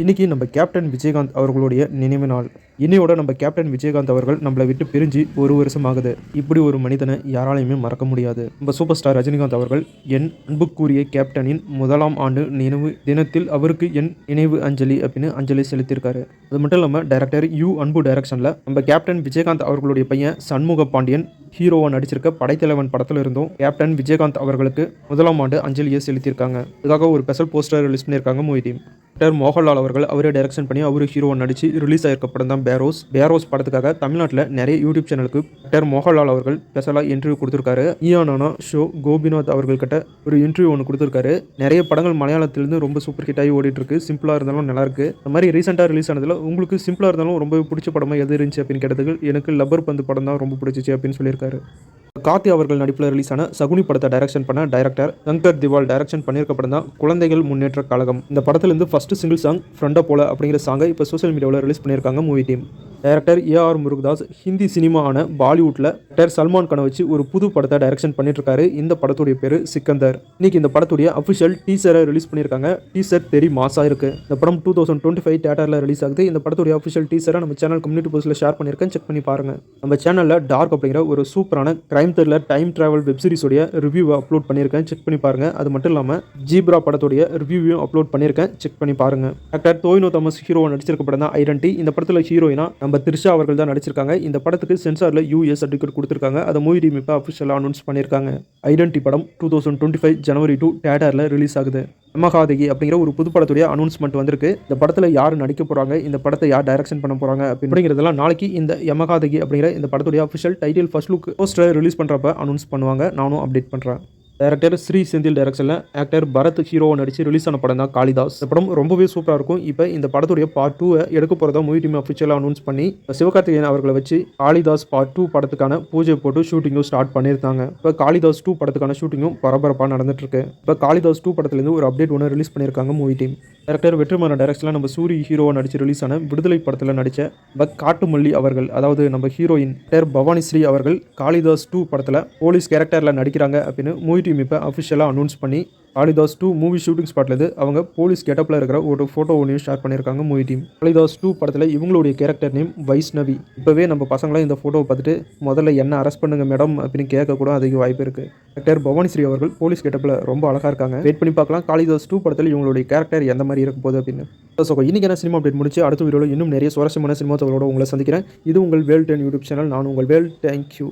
இன்னைக்கு நம்ம கேப்டன் விஜயகாந்த் அவர்களுடைய நினைவு நாள். இன்னையோட நம்ம கேப்டன் விஜயகாந்த் அவர்கள் நம்மளை விட்டு பிரிஞ்சு 1 வருஷம் ஆகுது. இப்படி ஒரு மனிதனை யாராலையுமே மறக்க முடியாது. நம்ம சூப்பர் ஸ்டார் ரஜினிகாந்த் அவர்கள் என் அன்புக்குரிய கேப்டனின் 1ஆம் ஆண்டு நினைவு தினத்தில் அவருக்கு என் நினைவு அஞ்சலி அப்படின்னு அஞ்சலி செலுத்தியிருக்காரு. அது மட்டும் இல்லாமல் டைரக்டர் அன்பு டைரக்ஷனில் நம்ம கேப்டன் விஜயகாந்த் அவர்களுடைய பையன் சண்முக பாண்டியன் ஹீரோவா நடிச்சிருக்க படைத்தலைவன் படத்தில் இருந்தும் கேப்டன் விஜயகாந்த் அவர்களுக்கு 1ஆம் ஆண்டு அஞ்சலியை செலுத்தியிருக்காங்க. இதுக்காக ஒரு ஸ்பெஷல் போஸ்டர் ரிலீஸ் பண்ணியிருக்காங்க மூவி டீம். டாக்டர் மோகன்லால் அவர்கள் அவரே டைரக்ஷன் பண்ணி அவரு ஹீரோவை நடிச்சு ரிலீஸ் ஆயிருக்க படம் தான் பேரோஸ். பேரோஸ் படத்துக்காக தமிழ்நாட்டில் நிறைய யூடியூப் சேனலுக்கு டாக்டர் மோகன்லால் அவர்கள் ஸ்பெஷலாக இன்டர்வியூ கொடுத்துருக்காரு. ஈயானானா ஷோ கோபிநாத் அவர்கள்கிட்ட ஒரு இன்டர்வியூ ஒன்று கொடுத்துருக்காரு. நிறைய படங்கள் மலையாளத்திலிருந்து ரொம்ப சூப்பர் ஹிட் ஆகி ஓடிட்டு இருக்கு. சிம்பிளாக இருந்தாலும் நல்லா இருக்கு. இந்த மாதிரி ரீசெண்டாக ரிலீஸ் ஆனதில் உங்களுக்கு சிம்பிளாக இருந்தாலும் ரொம்ப பிடிச்ச படமாக எது இருந்துச்சு அப்படின்னு கேட்டதுக்கு எனக்கு லப்பர் பந்து படம் தான் ரொம்ப பிடிச்சிச்சு அப்படின்னு சொல்லியிருக்காரு. கார்த்தி அவர்கள் நடிப்பில் ரிலீஸ் ஆன சகுனி படத்தை டைரக்ஷன் பண்ண டைரக்டர் சங்கர் திவால் டைரக்ஷன் பண்ணியிருக்க படம் தான் குழந்தைகள் முன்னேற்ற கழகம். இந்த படத்திலிருந்து ஃபர்ஸ்ட் சிங்கிள் சாங் ஃப்ரெண்டா போல அப்படிங்கிற சாங்கை இப்போ சோஷியல் மீடியாவில் ரிலீஸ் பண்ணியிருக்காங்க movie team. Director AR Murugadoss Hindi சினிமாவான பாலிவுட்டில் டைரக்டர் சல்மான் கானை வச்சு ஒரு புது படத்தை டைரக்ஷன் பண்ணிட்டு இருக்காரு. இந்த படத்துடைய பேர் சிக்கந்தர். இன்னைக்கு இந்த படத்துடைய அஃபிஷியல் டீசரை ரிலீஸ் பண்ணியிருக்காங்க. டீசர் தெரி மாசா இருக்கு. இந்த படம் 2025 தியேட்டரில் ரிலீஸ் ஆகுது. இந்த படத்துடைய அஃபிஷியல் டீசரை நம்ம சேனல் கம்யூனிட்டி போஸ்ட்டில் ஷேர் பண்ணியிருக்கேன், செக் பண்ணி பாருங்க. நம்ம சேனலில் டார்க் அப்படிங்கிற ஒரு சூப்பரான crime thriller time travel web சீரிஸோடைய ரிவ்யூவை அப்லோட் பண்ணியிருக்கேன், செக் பண்ணி பாருங்க. அது மட்டும் இல்லாமல் ஜீப்ரா படத்துடைய ரிவ்யூவையும் அப்லோட் பண்ணியிருக்கேன், செக் பண்ணி பாருங்க. டாக்டர் டோவினோ தாமஸ் ஹீரோவை நடிச்சிருக்க படம் தான் ஐடென்டி. இந்த படத்தில் ஹீரோயினா நம்ம திரிஷா அவர்கள் தான் நடிச்சிருக்காங்க. இந்த படத்துக்கு சென்சாரில் யூஎஸ் சர்டிஃபிகேட் கொடுத்துருக்காங்க. அதை மூவி டீம் இப்போ அஃபிஷியலாக அனௌன்ஸ் பண்ணியிருக்காங்க. ஐடென்டி படம் 2025 ஜனவரி 2 தியேட்டரில் ரிலீஸ் ஆகுது. யமகாதகி அப்படிங்கிற ஒரு புது படத்துடைய அனௌன்ஸ்மெண்ட் வந்திருக்கு. இந்த படத்தில் யார் நடிக்க போகிறாங்க, இந்த படத்தை யார் டைரக்ஷன் பண்ண போகிறாங்க அப்படிங்கிறதெல்லாம் நாளைக்கு இந்த யமகாதகி அப்படிங்கிற இந்த படத்துடைய official title first look poster release பண்ணுறப்ப அனௌன்ஸ் பண்ணுவாங்க. நானும் அப்டேட் பண்ணுறேன். டைரக்டர் ஸ்ரீ செந்தில் டைரக்ஷனில் ஆக்டர் பரத் ஹீரோவை நடிச்சு ரிலீஸ் ஆன படம் தான் காளிதாஸ். இந்த படம் ரொம்பவே சூப்பராக இருக்கும். இப்போ இந்த படத்துடைய பார்ட் 2 எடுக்க போகிறதா மூவி டீம் அஃபிஷியலாக அனௌன்ஸ் பண்ணி சிவகார்த்திகேயன் அவர்களை வச்சு காளிதாஸ் பார்ட் 2 படத்துக்கான பூஜை போட்டு ஷூட்டிங்கும் ஸ்டார்ட் பண்ணியிருந்தாங்க. இப்போ காளிதாஸ் 2 படத்துக்கான ஷூட்டிங்கும் பரபரப்பாக நடந்துட்டு இருக்கு. இப்போ காளிதாஸ் 2 படத்துலேருந்து ஒரு அப்டேட் ஒன்று ரிலீஸ் பண்ணியிருக்காங்க மூவி டீம். டைரக்டர் வெற்றிமாறன் டைரக்ஷனில் நம்ம சூரி ஹீரோவை நடிச்சு ரிலீஸ் ஆன விடுதலை படத்தில் நடித்த காட்டுமல்லி அவர்கள், அதாவது நம்ம ஹீரோயின் டாக்டர் பவானி ஸ்ரீ அவர்கள் காளிதாஸ் 2 படத்தில் போலீஸ் கேரக்டரில் நடிக்கிறாங்க அப்படின்னு மூவி டீம் இப்போ அஃபிஷியலாக அனௌன்ஸ் பண்ணி காளிதாஸ் 2 மூவி ஷூட்டிங் ஸ்பாட்லேருந்து அவங்க போலீஸ் கெட்டப்பில் இருக்கிற ஒரு ஃபோட்டோ ஒன்றையும் ஷேர் பண்ணியிருக்காங்க மூவி டீம். காளிதாஸ் 2 படத்தில் இவங்களுடைய கேரக்டர் நேம் வைஷ்ணவி. இப்போவே நம்ம பசங்களாம் இந்த ஃபோட்டோவை பார்த்துட்டு முதல்ல என்ன அரெஸ்ட் பண்ணுங்க மேடம் அப்படின்னு கேட்கக்கூட அதிக வாய்ப்பு இருக்குது. டாக்டர் பவானி ஸ்ரீ அவர்கள் போலீஸ் கெட்டப்பில் ரொம்ப அழகாக இருக்காங்க. வெயிட் பண்ணி பார்க்கலாம் காளிதாஸ் 2 படத்தில் இவங்களுடைய கேரக்டர் எந்த மாதிரி இருக்கும் போது அப்படின்னு. ஸோ இன்னைக்கு என்ன சினிமா அப்டேட் முடிச்சு அடுத்த வீடியோவில் இன்னும் நிறைய சுவாரஸ்யமான சினிமா தகவலோடு உங்களை சந்திக்கிறேன். இது உங்கள் வேல் 10 யூடியூப் சேனல். நான் உங்கள் வேல். தேங்க்யூ.